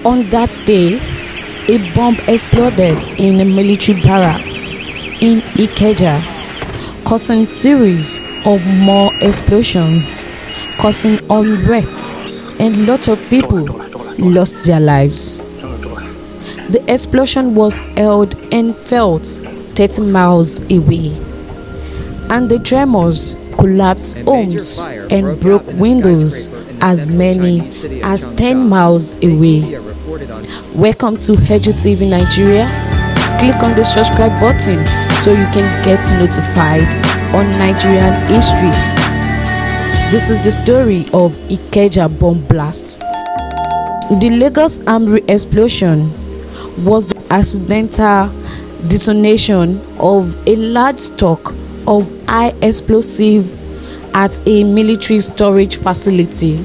On that day, a bomb exploded in a military barracks in Ikeja, causing series of more explosions, causing unrest, and lots of people lost their lives. The explosion was held and felt 30 miles away, and the tremors collapsed homes and broke windows as many as 10 miles away. Welcome to Ikeja TV Nigeria. Click on the subscribe button so you can get notified on Nigerian history. This is the story of Ikeja bomb blast. The Lagos Armory explosion was the accidental detonation of a large stock of high explosive at a military storage facility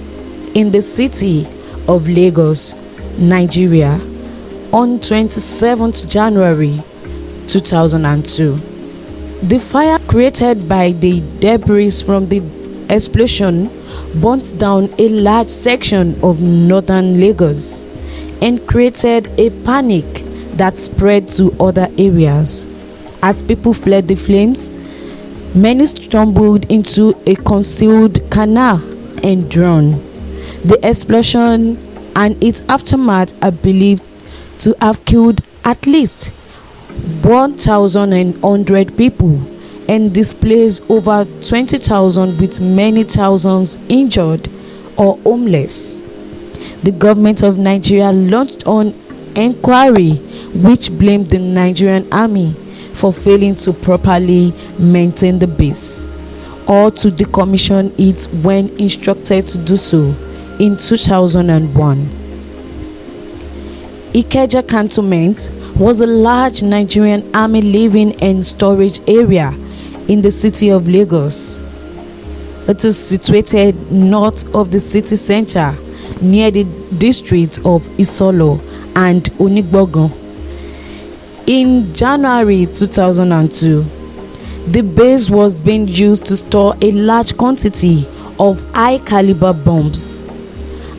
in the city of Lagos, Nigeria, on 27th January 2002. The fire created by the debris from the explosion burnt down a large section of northern Lagos and created a panic that spread to other areas. As people fled the flames, many stumbled into a concealed canal and drowned. The explosion and its aftermath are believed to have killed at least 1,100 people and displaced over 20,000, with many thousands injured or homeless. The government of Nigeria launched an inquiry which blamed the Nigerian army for failing to properly maintain the base or to decommission it when instructed to do so in 2001. Ikeja Cantonment was a large Nigerian army living and storage area in the city of Lagos. It is situated north of the city center near the districts of Isolo and Onigbogan. In January 2002, the base was being used to store a large quantity of high-caliber bombs,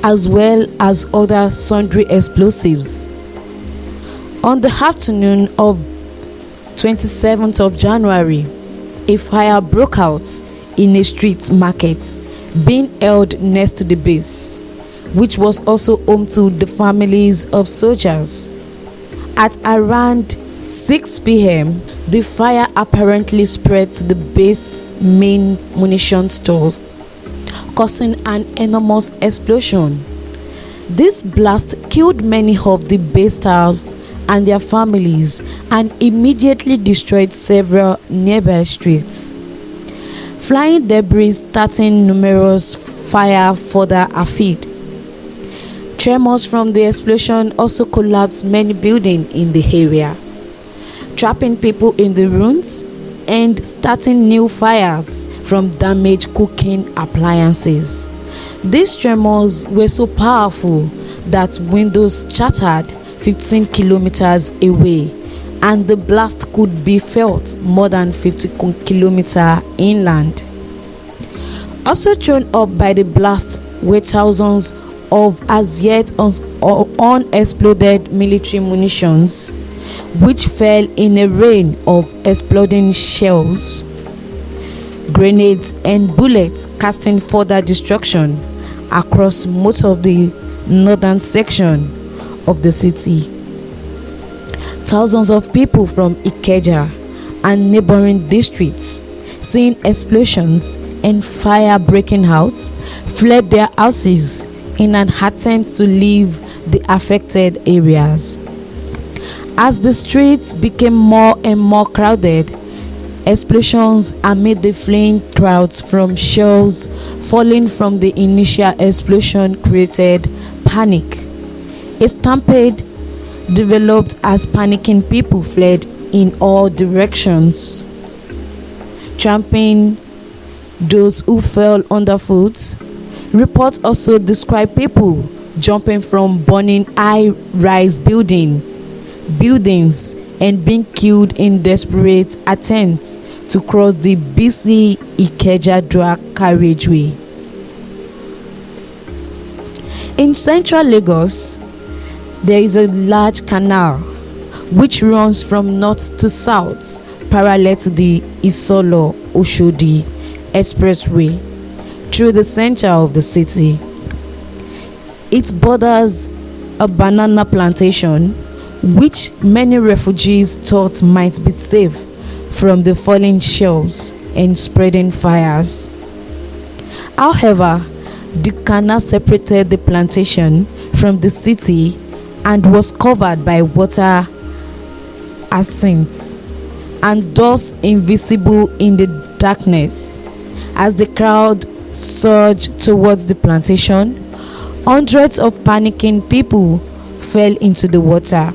as well as other sundry explosives. On the afternoon of 27th of January, a fire broke out in a street market being held next to the base, which was also home to the families of soldiers. At around 6 p.m., the fire apparently spread to the base main munition store, causing an enormous explosion. This blast killed many of the base staff and their families and immediately destroyed several nearby streets. Flying debris starting numerous fire further afield. Tremors from the explosion also collapsed many buildings in the area, trapping people in the rooms and starting new fires from damaged cooking appliances. These tremors were so powerful that windows shattered 15 kilometers away, and the blast could be felt more than 50 kilometers inland. Also thrown up by the blast were thousands of as yet unexploded military munitions, which fell in a rain of exploding shells, grenades and bullets, casting further destruction across most of the northern section of the city. Thousands of people from Ikeja and neighboring districts, seeing explosions and fire breaking out, fled their houses in an attempt to leave the affected areas. As the streets became more and more crowded, explosions amid the fleeing crowds from shells falling from the initial explosion created panic. A stampede developed as panicking people fled in all directions, trampling those who fell underfoot. Reports also describe people jumping from burning high-rise buildings and being killed in desperate attempts to cross the busy Ikeja drag carriageway. In central Lagos, There is a large canal which runs from north to south parallel to the Isolo Oshodi Expressway through the center of the city. It borders a banana plantation which many refugees thought might be safe from the falling shells and spreading fires. However, the canal separated the plantation from the city and was covered by water hyacinths and thus invisible in the darkness. As the crowd surged towards the plantation, hundreds of panicking people fell into the water.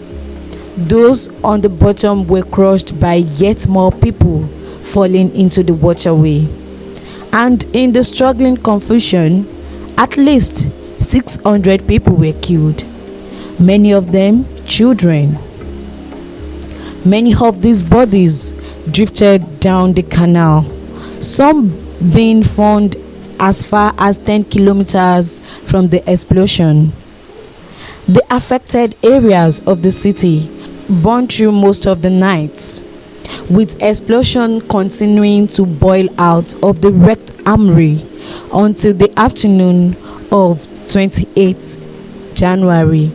Those on the bottom were crushed by yet more people falling into the waterway. And in the struggling confusion, at least 600 people were killed, many of them children. Many of these bodies drifted down the canal, some being found as far as 10 kilometers from the explosion. The affected areas of the city burned through most of the night, with explosion continuing to boil out of the wrecked Armory until the afternoon of 28th January.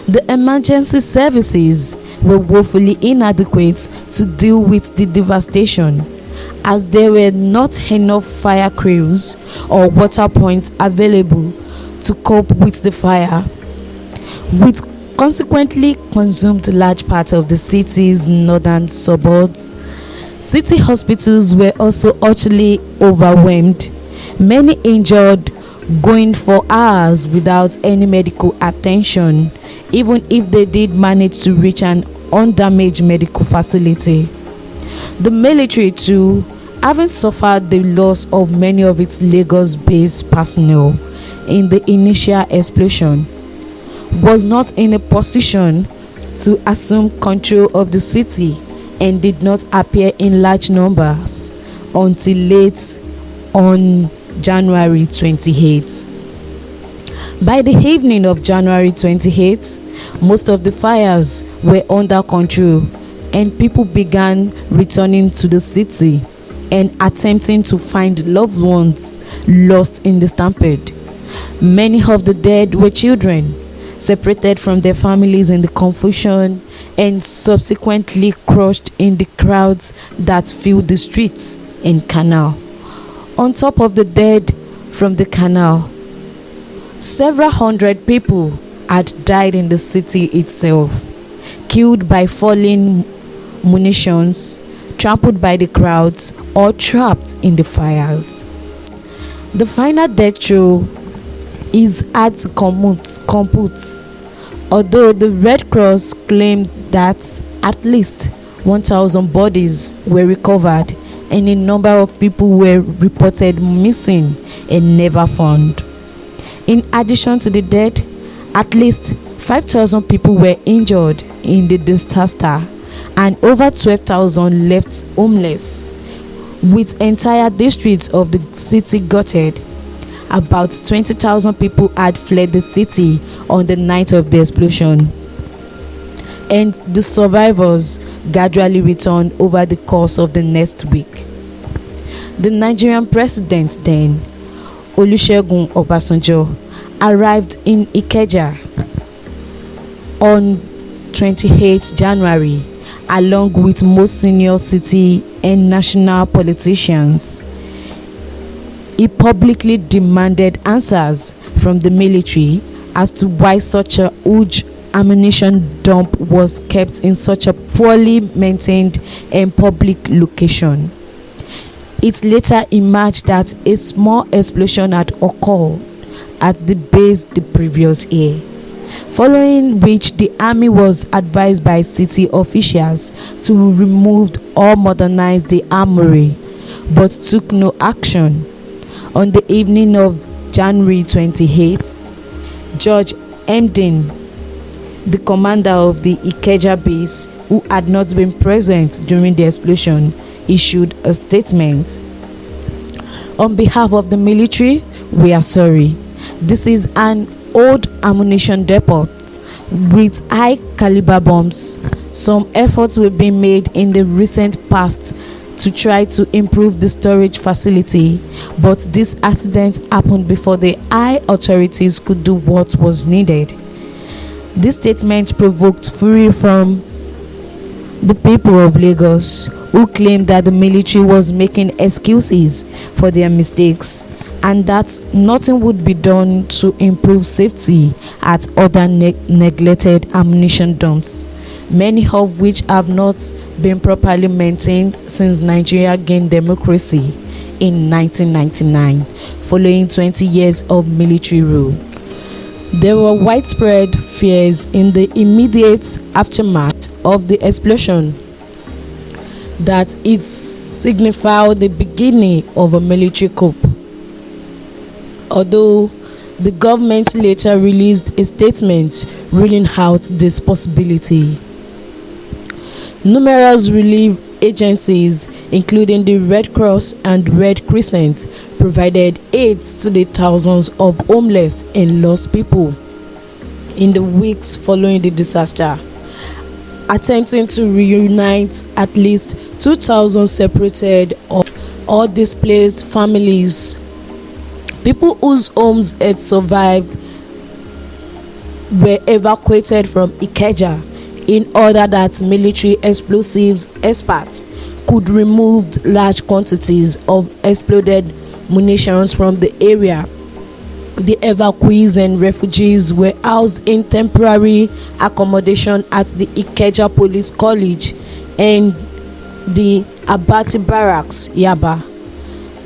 The emergency services were woefully inadequate to deal with the devastation, as there were not enough fire crews or water points available to cope with the fire, which consequently consumed large parts of the city's northern suburbs. City hospitals were also utterly overwhelmed, many injured, going for hours without any medical attention, even if they did manage to reach an undamaged medical facility. The military too, having suffered the loss of many of its Lagos-based personnel in the initial explosion, was not in a position to assume control of the city and did not appear in large numbers until late on January 28th. By the evening of January 28th, most of the fires were under control and people began returning to the city and attempting to find loved ones lost in the stampede. Many of the dead were children, separated from their families in the confusion and subsequently crushed in the crowds that filled the streets and canal. On top of the dead from the canal, several hundred people had died in the city itself, killed by falling munitions, trampled by the crowds, or trapped in the fires. The final death toll is hard to compute, although the Red Cross claimed that at least 1,000 bodies were recovered and a number of people were reported missing and never found. In addition to the dead, at least 5,000 people were injured in the disaster and over 12,000 left homeless, with entire districts of the city gutted. About 20,000 people had fled the city on the night of the explosion, and the survivors gradually returned over the course of the next week. The Nigerian president then, Olusegun Obasanjo, arrived in Ikeja on 28 January along with most senior city and national politicians. He publicly demanded answers from the military as to why such a huge ammunition dump was kept in such a poorly maintained and public location. It later emerged that a small explosion had occurred at the base the previous year, following which the army was advised by city officials to remove or modernize the armory, but took no action. On the evening of January 28th, George Emden, the commander of the Ikeja base, who had not been present during the explosion, issued a statement. On behalf of the military, we are sorry. This is an old ammunition depot with high caliber bombs. Some efforts were being made in the recent past to try to improve the storage facility, but this accident happened before the high authorities could do what was needed. This statement provoked fury from the people of Lagos, who claimed that the military was making excuses for their mistakes and that nothing would be done to improve safety at other neglected ammunition dumps, many of which have not been properly maintained since Nigeria gained democracy in 1999, following 20 years of military rule. There were widespread fears in the immediate aftermath of the explosion that it signified the beginning of a military coup, although the government later released a statement ruling out this possibility. Numerous relief agencies, including the Red Cross and Red Crescent, provided aid to the thousands of homeless and lost people in the weeks following the disaster, attempting to reunite at least 2,000 separated or displaced families. People whose homes had survived were evacuated from Ikeja in order that military explosives experts could remove large quantities of exploded munitions from the area. The evacuees and refugees were housed in temporary accommodation at the Ikeja Police College and the Abati Barracks, Yaba.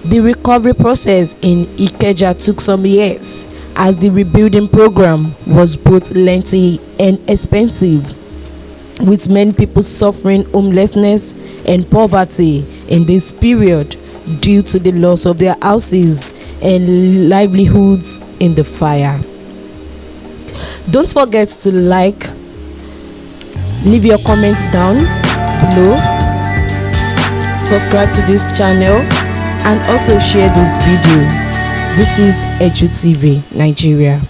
The recovery process in Ikeja took some years, as the rebuilding program was both lengthy and expensive, with many people suffering homelessness and poverty in this period due to the loss of their houses and livelihoods in the fire. Don't forget to like, leave your comments down below, subscribe to this channel, and also share this video. This is Edu TV Nigeria.